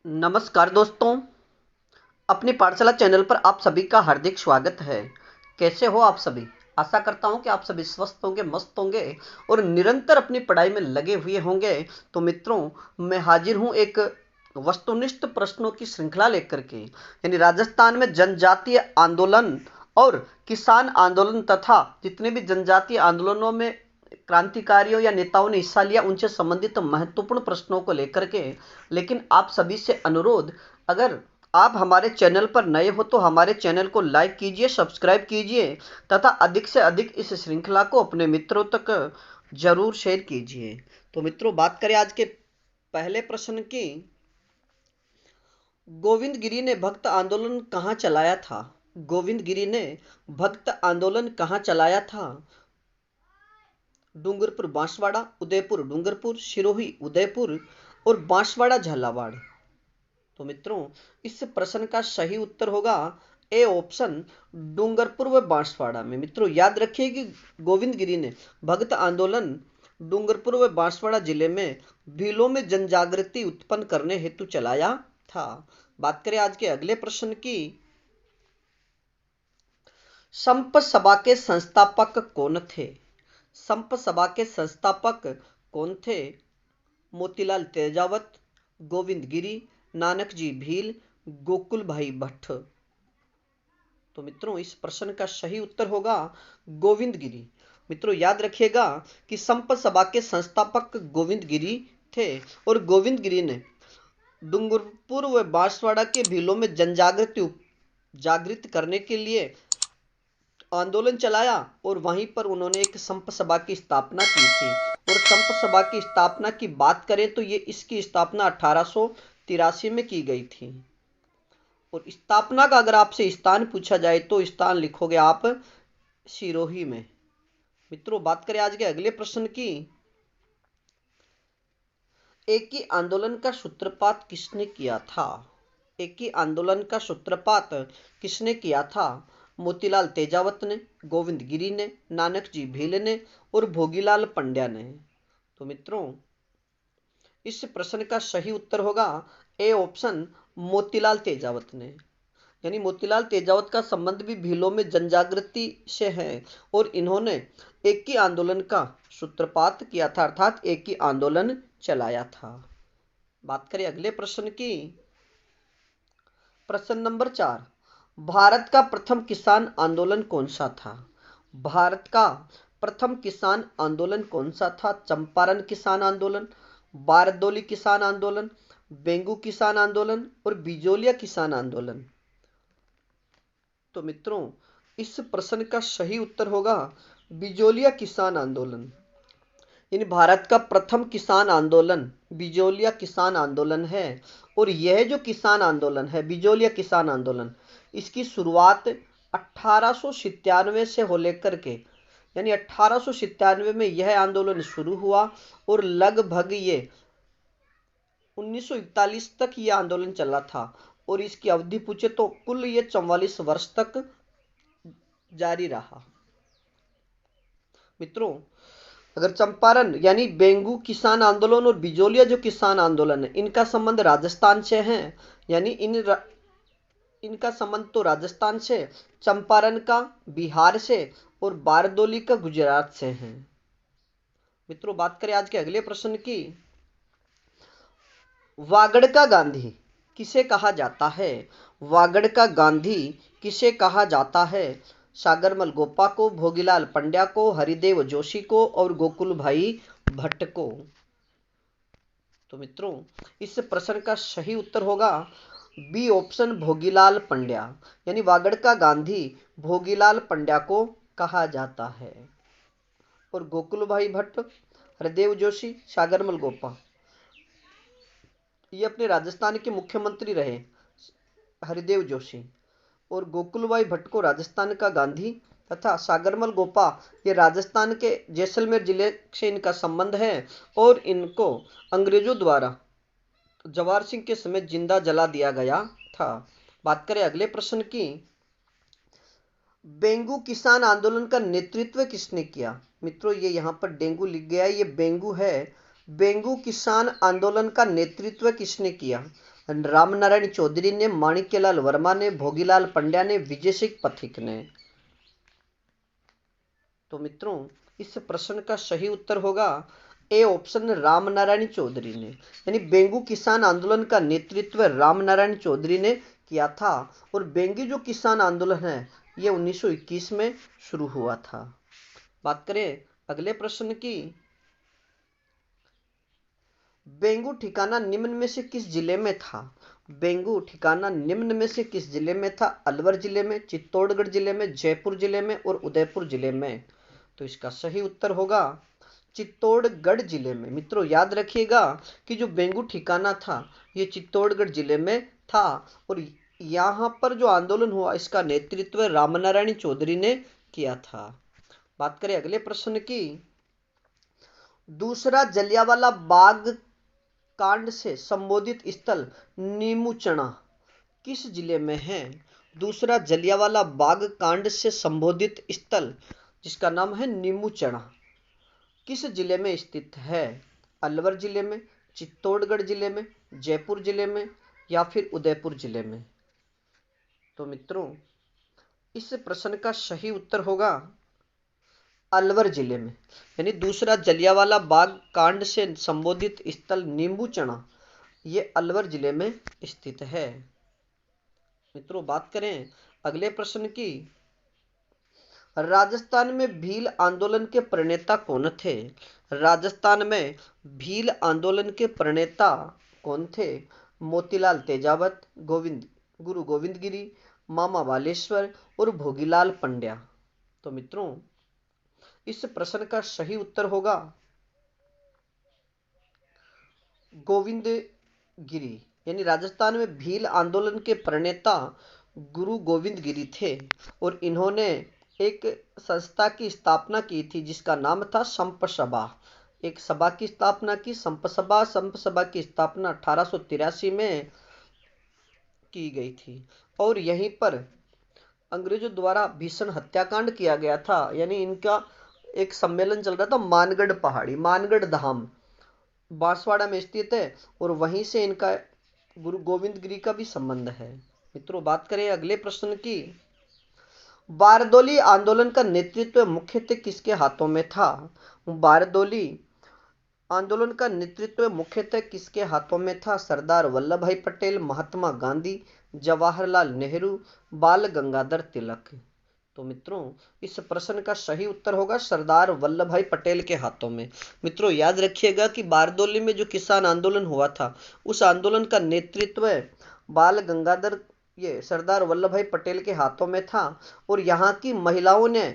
नमस्कार दोस्तों, अपनी पाठशाला चैनल पर आप सभी का हार्दिक स्वागत है। कैसे हो आप सभी? आशा करता हूं कि आप सभी स्वस्थ होंगे, मस्त होंगे और निरंतर अपनी पढ़ाई में लगे हुए होंगे। तो मित्रों, मैं हाजिर हूं एक वस्तुनिष्ठ प्रश्नों की श्रृंखला लेकर के, यानी राजस्थान में जनजातीय आंदोलन और किसान आंदोलन तथा जितने भी जनजातीय आंदोलनों में क्रांतिकारियों या नेताओं ने हिस्सा लिया उनसे संबंधित महत्वपूर्ण प्रश्नों को लेकर के। लेकिन आप सभी से अनुरोध, अगर आप हमारे चैनल पर नए हो तो हमारे चैनल को लाइक कीजिए, सब्सक्राइब कीजिए तथा अधिक से अधिक इस श्रृंखला को अपने मित्रों तक जरूर शेयर कीजिए। तो मित्रों, बात करें आज के पहले प्रश्न की। गोविंद गिरी ने भक्त आंदोलन कहाँ चलाया था? गोविंद गिरी ने भक्त आंदोलन कहाँ चलाया था? डूंगरपुर बांसवाड़ा, उदयपुर डूंगरपुर, सिरोही उदयपुर और बांसवाड़ा झालावाड़। तो मित्रों, इस प्रश्न का सही उत्तर होगा ए ऑप्शन, डूंगरपुर व बांसवाड़ा में। मित्रों याद रखिए कि गोविंद गिरी ने भक्त आंदोलन डूंगरपुर व बांसवाड़ा जिले में भीलों में जनजागृति उत्पन्न करने हेतु चलाया था। बात करें आज के अगले प्रश्न की। संप सभा के संस्थापक कौन थे? संप सभा के संस्थापक कौन थे? मोतीलाल तेजावत, गोविंद गिरी, नानक जी भील, गोकुल भाई भट्ट। तो मित्रों, इस प्रश्न का सही उत्तर होगा गोविंद गिरी। मित्रों याद रखिएगा कि संप सभा के संस्थापक गोविंद गिरी थे और गोविंद गिरी ने डूंगरपुर व बांसवाड़ा के भीलों में जनजागृति जागृत करने के लिए आंदोलन चलाया और वहीं पर उन्होंने एक संप सभा की स्थापना की थी। और संप सभा की स्थापना की बात करें तो ये इसकी स्थापना 1883 में की गई थी। और स्थापना का अगर आपसे स्थान पूछा जाए तो स्थान लिखोगे आप सिरोही में। मित्रों बात करें आज के अगले प्रश्न की। एक ही आंदोलन का सूत्रपात किसने किया था? एक ही आंदोलन का सूत्रपात किसने किया था? मोतीलाल तेजावत ने, गोविंद गिरी ने, नानक जी भील ने और भोगीलाल पंड्या ने। तो मित्रों, इस प्रश्न का सही उत्तर होगा ए ऑप्शन, मोतीलाल तेजावत ने। यानी मोतीलाल तेजावत का संबंध भी भीलों में जनजागृति से है और इन्होंने एक ही आंदोलन का सूत्रपात किया था, अर्थात एक ही आंदोलन चलाया था। बात करें अगले प्रश्न की। प्रश्न नंबर 4, भारत का प्रथम किसान आंदोलन कौन सा था? भारत का प्रथम किसान आंदोलन कौन सा था? चंपारण किसान आंदोलन, बारदोली किसान आंदोलन, बेंगू किसान आंदोलन और बिजोलिया किसान आंदोलन। तो मित्रों, इस प्रश्न का सही उत्तर होगा बिजोलिया किसान आंदोलन। यानी भारत का प्रथम किसान आंदोलन बिजोलिया किसान आंदोलन है। और यह जो किसान आंदोलन है, बिजोलिया किसान आंदोलन, इसकी शुरुआत 1897 से हो लेकर के, यानी 1897 में यह आंदोलन शुरू हुआ और लगभग ये 1941 तक यह आंदोलन चला था। और इसकी अवधि पूछे तो कुल ये 44 वर्ष तक जारी रहा। मित्रों, अगर चंपारण यानी बेंगू किसान आंदोलन और बिजोलिया जो किसान आंदोलन है, इनका संबंध राजस्थान से है, यानी इनका संबंध तो राजस्थान से, चंपारण का बिहार से और बारदोली का गुजरात से है। मित्रों बात करें आज के अगले प्रश्न की। वागड़ का गांधी किसे कहा जाता है? वागड़ का गांधी किसे कहा जाता है? सागरमल गोपा को, भोगीलाल पंड्या को, हरिदेव जोशी को और गोकुल भाई भट्ट को। तो मित्रों, इस प्रश्न का सही उत्तर होगा बी ऑप्शन, भोगीलाल पंड्या। यानी वागड़ का गांधी भोगीलाल पंड्या को कहा जाता है। और गोकुल भाई भट्ट, हरिदेव जोशी, सागरमल गोपा, ये अपने राजस्थान के मुख्यमंत्री रहे, हरिदेव जोशी। और गोकुलभाई भट्ट को राजस्थान का गांधी तथा सागरमल गोपा ये राजस्थान के जैसलमेर जिले से इनका संबंध है और इनको अंग्रेजों द्वारा जवाहर सिंह के समय जिंदा जला दिया गया था। बात करें अगले प्रश्न की। बेंगू किसान आंदोलन का नेतृत्व किसने किया? मित्रों ये यहाँ पर डेंगू लिख गया है, ये बेंगू है। बेंगू किसान आंदोलन का नेतृत्व किसने किया? रामनारायण चौधरी ने, माणिक्यलाल वर्मा ने, भोगीलाल पंड्या ने, विजय सिंह पथिक ने। तो मित्रों, इस प्रश्न का सही उत्तर होगा ए ऑप्शन, रामनारायण चौधरी ने। यानी बेंगू किसान आंदोलन का नेतृत्व रामनारायण चौधरी ने किया था। और बेंगू जो किसान आंदोलन है ये 1921 में शुरू हुआ था। बात करें अगले प्रश्न की। बेंगू ठिकाना निम्न में से किस जिले में था? बेंगू ठिकाना निम्न में से किस जिले में था? अलवर जिले में, चित्तौड़गढ़ जिले में, जयपुर जिले में और उदयपुर जिले में। तो इसका सही उत्तर होगा चित्तौड़गढ़ जिले में। मित्रों याद रखिएगा कि जो बेंगू ठिकाना था ये चित्तौड़गढ़ जिले में था। और यहाँ पर जो आंदोलन हुआ इसका नेतृत्व रामनारायण चौधरी ने किया था। बात करें अगले प्रश्न की। दूसरा जलियांवाला बाग कांड से संबोधित स्थल नीमूचना किस जिले में है? दूसरा जलियांवाला बाग कांड से संबोधित स्थल जिसका नाम है नीमूचना किस जिले में स्थित है? अलवर जिले में, चित्तौड़गढ़ जिले में, जयपुर जिले में या फिर उदयपुर जिले में। तो मित्रों इस प्रश्न का सही उत्तर होगा अलवर जिले में। यानी दूसरा जलियांवाला बाग कांड से संबोधित स्थल नींबूचना ये अलवर जिले में स्थित है। मित्रों बात करें अगले प्रश्न की। राजस्थान में भील आंदोलन के प्रणेता कौन थे? राजस्थान में भील आंदोलन के प्रणेता कौन थे? मोतीलाल तेजावत, गुरु गोविंद गिरी, मामा बालेश्वर और भोगीलाल पंड्या। तो मित्रों इस प्रश्न का सही उत्तर होगा गोविंद गिरी। यानी राजस्थान में भील आंदोलन के प्रणेता गुरु गोविंद गिरी थे। और इन्होंने एक संस्था की स्थापना की थी जिसका नाम था संप सभा। एक सभा की स्थापना की, संप सभा की स्थापना 1883 में की गई थी। और यहीं पर अंग्रेजों द्वारा भीषण हत्याकांड किया गया था। यानी इनका एक सम्मेलन चल रहा था मानगढ़ पहाड़ी, मानगढ़ धाम बांसवाड़ा में स्थित है। और वहीं से इनका गुरु गोविंद गिरी का भी संबंध है। मित्रों बात करें अगले प्रश्न की। बारदोली आंदोलन का नेतृत्व मुख्यतः किसके हाथों में था? बारदोली आंदोलन का नेतृत्व मुख्यतः किसके हाथों में था? सरदार वल्लभ भाई पटेल, महात्मा गांधी, जवाहरलाल नेहरू, बाल गंगाधर तिलक। तो मित्रों इस प्रश्न का सही उत्तर होगा सरदार वल्लभ भाई पटेल के हाथों में। मित्रों याद रखिएगा कि बारदोली में जो किसान आंदोलन हुआ था उस आंदोलन का नेतृत्व बाल गंगाधर ये सरदार वल्लभ भाई पटेल के हाथों में था। और यहाँ की महिलाओं ने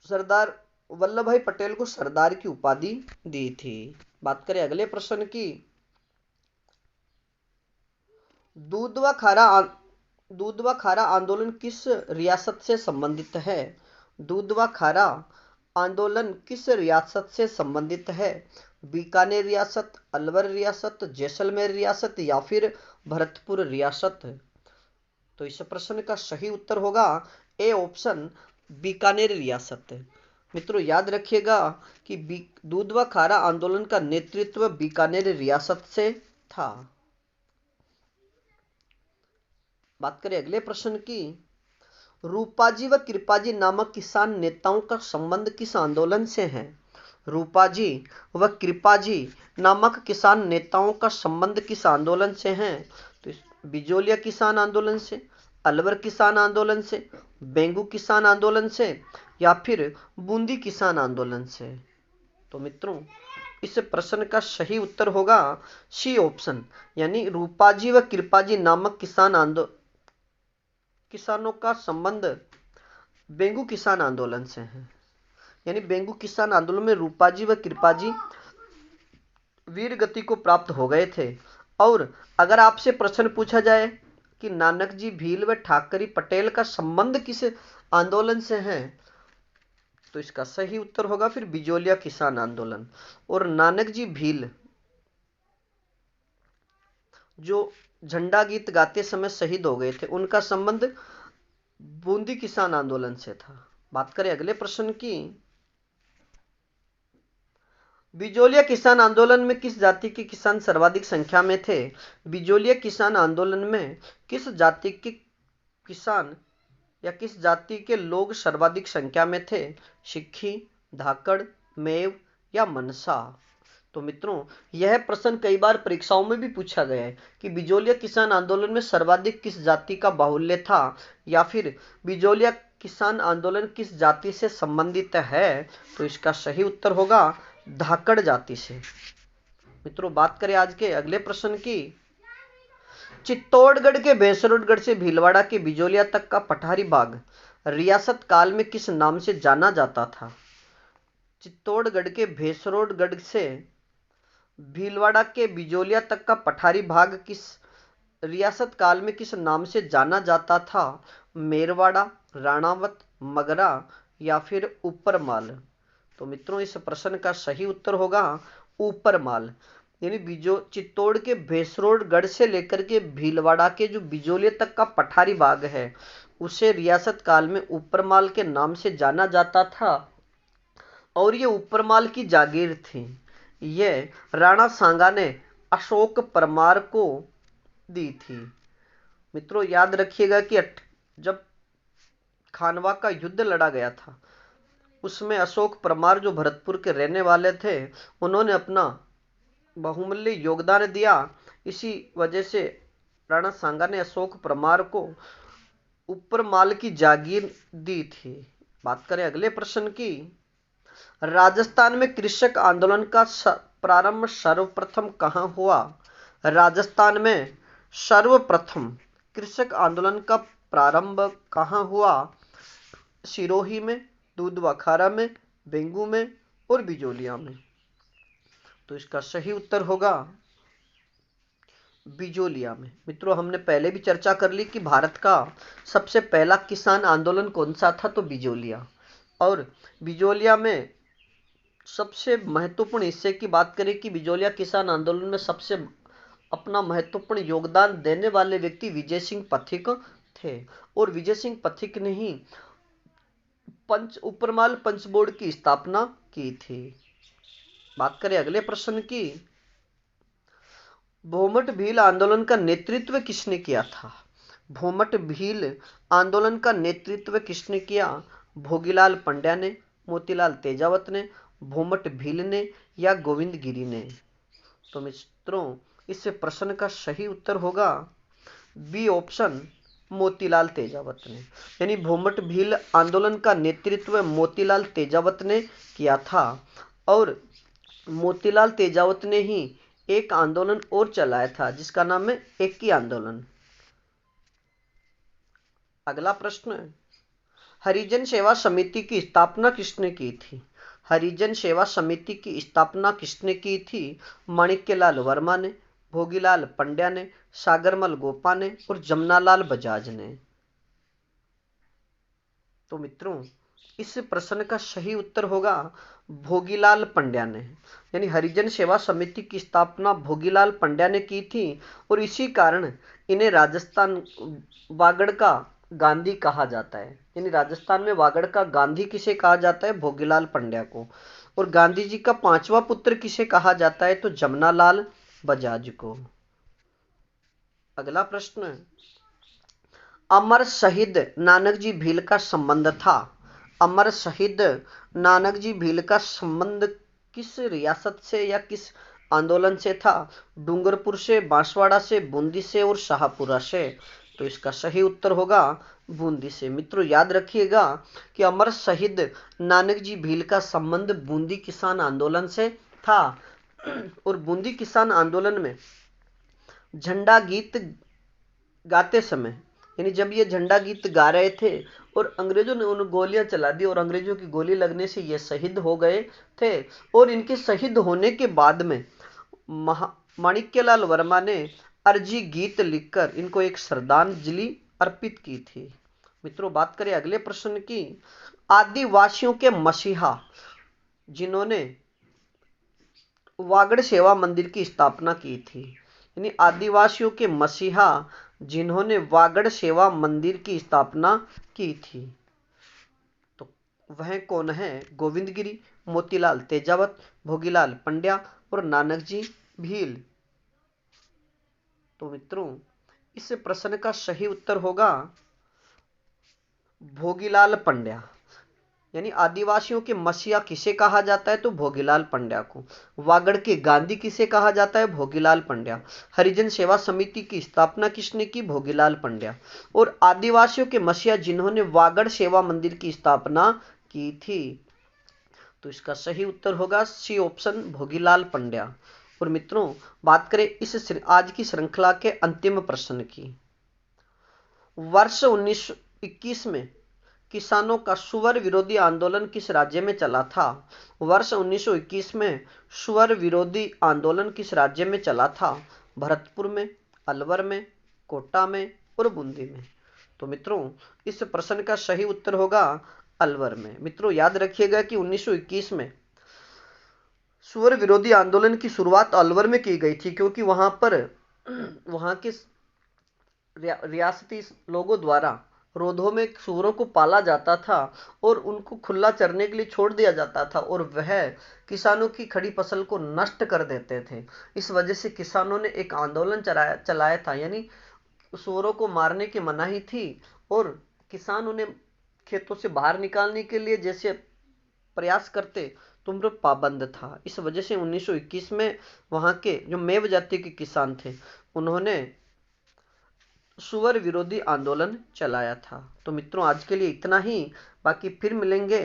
सरदार वल्लभ भाई पटेल को सरदार की उपाधि दी थी। बात करें अगले प्रश्न की। दूधवा खारा आंदोलन किस रियासत से संबंधित है? दूधवा खारा आंदोलन किस रियासत से संबंधित है? बीकानेर रियासत, अलवर रियासत, जैसलमेर रियासत या फिर भरतपुर रियासत। तो इस प्रश्न का सही उत्तर होगा ए ऑप्शन, बीकानेर रियासत। मित्रों याद रखिएगा कि दूधवा खारा आंदोलन का नेतृत्व बीकानेर रियासत से था। बात करें अगले प्रश्न की। रूपाजी व कृपाजी नामक किसान नेताओं का संबंध किस आंदोलन से है? रूपाजी व कृपाजी नामक किसान नेताओं का संबंध किस आंदोलन से है? तो बिजोलिया किसान आंदोलन से, अलवर किसान आंदोलन से, बेंगू किसान आंदोलन से या फिर बूंदी किसान आंदोलन से। तो मित्रों इस प्रश्न का सही उत्तर होगा सी ऑप्शन, यानी रूपाजी व कृपाजी नामक किसानों का संबंध बेंगू किसान आंदोलन से है। यानी बेंगू किसान आंदोलन में रूपाजी व कृपाजी वीर गति को प्राप्त हो गए थे। और अगर आपसे प्रश्न पूछा जाए कि नानक जी भील व ठाकरी पटेल का संबंध किस आंदोलन से है तो इसका सही उत्तर होगा फिर बिजोलिया किसान आंदोलन। और नानक जी भील जो झंडा गीत गाते समय शहीद हो गए थे उनका संबंध बूंदी किसान आंदोलन से था। बात करें अगले प्रश्न की। बिजोलिया किसान आंदोलन में किस जाति के किसान सर्वाधिक संख्या में थे? बिजोलिया किसान आंदोलन में किस जाति के किसान या किस जाति के लोग सर्वाधिक संख्या में थे? सिक्खी, धाकड़, मेव या मनसा? तो मित्रों, यह प्रश्न कई बार परीक्षाओं में भी पूछा गया है कि बिजोलिया किसान आंदोलन में सर्वाधिक किस जाति का बाहुल्य था, या फिर बिजोलिया किसान आंदोलन किस जाति से संबंधित है? तो इसका सही उत्तर होगा धाकड़ जाति से। मित्रों, बात करें आज के अगले प्रश्न की। चित्तौड़गढ़ के भैंसरोडगढ़ से भीलवाड़ा के बिजोलिया तक का पठारी बाग रियासत काल में किस नाम से जाना जाता था? चित्तौड़गढ़ के भैंसरोडगढ़ से भीलवाड़ा के बिजोलिया तक का पठारी भाग किस रियासत काल में किस नाम से जाना जाता था? मेरवाड़ा, राणावत, मगरा या फिर ऊपरमाल? तो मित्रों, इस प्रश्न का सही उत्तर होगा ऊपरमाल। यानी चित्तौड़ के भैंसरोडगढ़ से लेकर के भीलवाड़ा के जो बिजोलिया तक का पठारी भाग है उसे रियासत काल में ऊपरमाल के नाम से जाना जाता था, और ये ऊपरमाल की जागीर थी। ये राणा सांगा ने अशोक परमार को दी थी। मित्रों, याद रखिएगा कि जब खानवा का युद्ध लड़ा गया था उसमें अशोक परमार जो भरतपुर के रहने वाले थे उन्होंने अपना बहुमूल्य योगदान दिया। इसी वजह से राणा सांगा ने अशोक परमार को ऊपरमाल की जागीर दी थी। बात करें अगले प्रश्न की। राजस्थान में कृषक आंदोलन का प्रारंभ सर्वप्रथम कहां हुआ? राजस्थान में सर्वप्रथम कृषक आंदोलन का प्रारंभ कहां हुआ? सिरोही में, दूधवाखारा में, बेंगू में और बिजोलिया में? तो इसका सही उत्तर होगा बिजोलिया में। मित्रों, हमने पहले भी चर्चा कर ली कि भारत का सबसे पहला किसान आंदोलन कौन सा था? तो बिजोलिया। और बिजोलिया में सबसे महत्वपूर्ण हिस्से की बात करें कि बिजोलिया किसान आंदोलन में सबसे अपना महत्वपूर्ण योगदान देने वाले व्यक्ति विजय सिंह पथिक थे, और विजय सिंह पथिक ने ही ऊपरमाल पंच बोर्ड की स्थापना की थी। बात करें अगले प्रश्न की। भोमट भील आंदोलन का नेतृत्व किसने किया था? भोमट भील आंदोलन का नेतृत्व किसने किया? भोगीलाल पंड्या ने, मोतीलाल तेजावत ने, भोमट भील ने या गोविंद गिरी ने? तो मित्रों, इस प्रश्न का सही उत्तर होगा बी ऑप्शन, मोतीलाल तेजावत ने। यानी भोमट भील आंदोलन का नेतृत्व मोतीलाल तेजावत ने किया था, और मोतीलाल तेजावत ने ही एक आंदोलन और चलाया था जिसका नाम है एकी आंदोलन। अगला प्रश्न, हरिजन सेवा समिति की स्थापना किसने की थी? हरिजन सेवा समिति की स्थापना किसने की थी? माणिक्यलाल वर्मा ने, भोगीलाल पंड्या ने, सागरमल गोपा ने और जमनालाल बजाज ने? तो मित्रों, इस प्रश्न का सही उत्तर होगा भोगीलाल पंड्या ने। यानी हरिजन सेवा समिति की स्थापना भोगीलाल पंड्या ने की थी, और इसी कारण इन्हें राजस्थान वागड़ का गांधी कहा जाता है। यानी राजस्थान में वागड़ का गांधी किसे कहा जाता है? भोगीलाल पंड्या को। और गांधी जी का पांचवा पुत्र किसे कहा जाता है? तो जमनालाल बजाज को। अगला प्रश्न, अमर शहीद नानक जी भील का संबंध था। अमर शहीद नानक जी भील का संबंध किस रियासत से या किस आंदोलन से था? डूंगरपुर से, बांसवाड़ा से, बूंदी से और शाहपुरा से? तो इसका सही उत्तर होगा बूंदी से। मित्रों, याद रखिएगा कि अमर शहीद नानक जी भील का संबंध बूंदी किसान आंदोलन से था, और बूंदी किसान आंदोलन में झंडा गीत गाते समय, यानी जब ये झंडा गीत गा रहे थे और अंग्रेजों ने उन गोलियां चला दी और अंग्रेजों की गोली लगने से ये शहीद हो गए थे, और इनके शहीद होने के बाद में माणिक्यलाल वर्मा ने अर्जी गीत लिखकर इनको एक श्रद्धांजलि अर्पित की थी। मित्रों, बात करें अगले प्रश्न की। आदिवासियों के मसीहा जिन्होंने वागड़ सेवा मंदिर की स्थापना की थी, यानी आदिवासियों के मसीहा जिन्होंने वागड़ सेवा मंदिर की स्थापना की थी, तो वह कौन है? गोविंद गिरी, मोतीलाल तेजावत, भोगीलाल पंड्या और नानक जी भील। तो मित्रों इस प्रश्न का सही उत्तर होगा भोगीलाल पंड्या। यानी आदिवासियों के मसीहा किसे कहा जाता है? तो भोगीलाल पंड्या को। वागड़ के गांधी किसे कहा जाता है? भोगीलाल पंड्या। हरिजन सेवा समिति की स्थापना किसने की? भोगीलाल पंड्या। और आदिवासियों के मसीहा जिन्होंने वागड़ सेवा मंदिर की स्थापना की थी, तो इसका सही उत्तर होगा सी ऑप्शन, भोगीलाल पंड्या। और मित्रों बात करें इस आज की श्रृंखला के अंतिम प्रश्न की। वर्ष 1921 में किसानों का सुअर विरोधी आंदोलन किस राज्य में चला था? वर्ष 1921 में सुअर विरोधी आंदोलन किस राज्य में चला था? भरतपुर में, अलवर में, कोटा में और बूंदी में। तो मित्रों इस प्रश्न का सही उत्तर होगा अलवर में। मित्रों याद रखिएगा कि 1921 में सुअर विरोधी आंदोलन की शुरुआत अलवर में की गई थी, क्योंकि वहां के रियासती लोगों द्वारा रोधों में सूअरों को पाला जाता था और उनको खुला चरने के लिए छोड़ दिया जाता था, और वह किसानों की खड़ी फसल को नष्ट कर देते थे। इस वजह से किसानों ने एक आंदोलन चलाया था। यानी सूअरों को मारने की मनाही थी और किसान उन्हें खेतों से बाहर निकालने के लिए जैसे प्रयास करते तो उन पर पाबंद था। इस वजह से 1921 में वहां के जो मेव जाति के किसान थे उन्होंने सुअर विरोधी आंदोलन चलाया था। तो मित्रों आज के लिए इतना ही, बाकी फिर मिलेंगे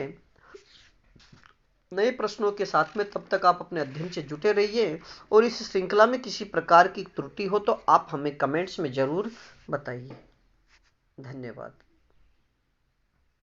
नए प्रश्नों के साथ में। तब तक आप अपने अध्ययन से जुटे रहिए, और इस श्रृंखला में किसी प्रकार की त्रुटि हो तो आप हमें कमेंट्स में जरूर बताइए। धन्यवाद।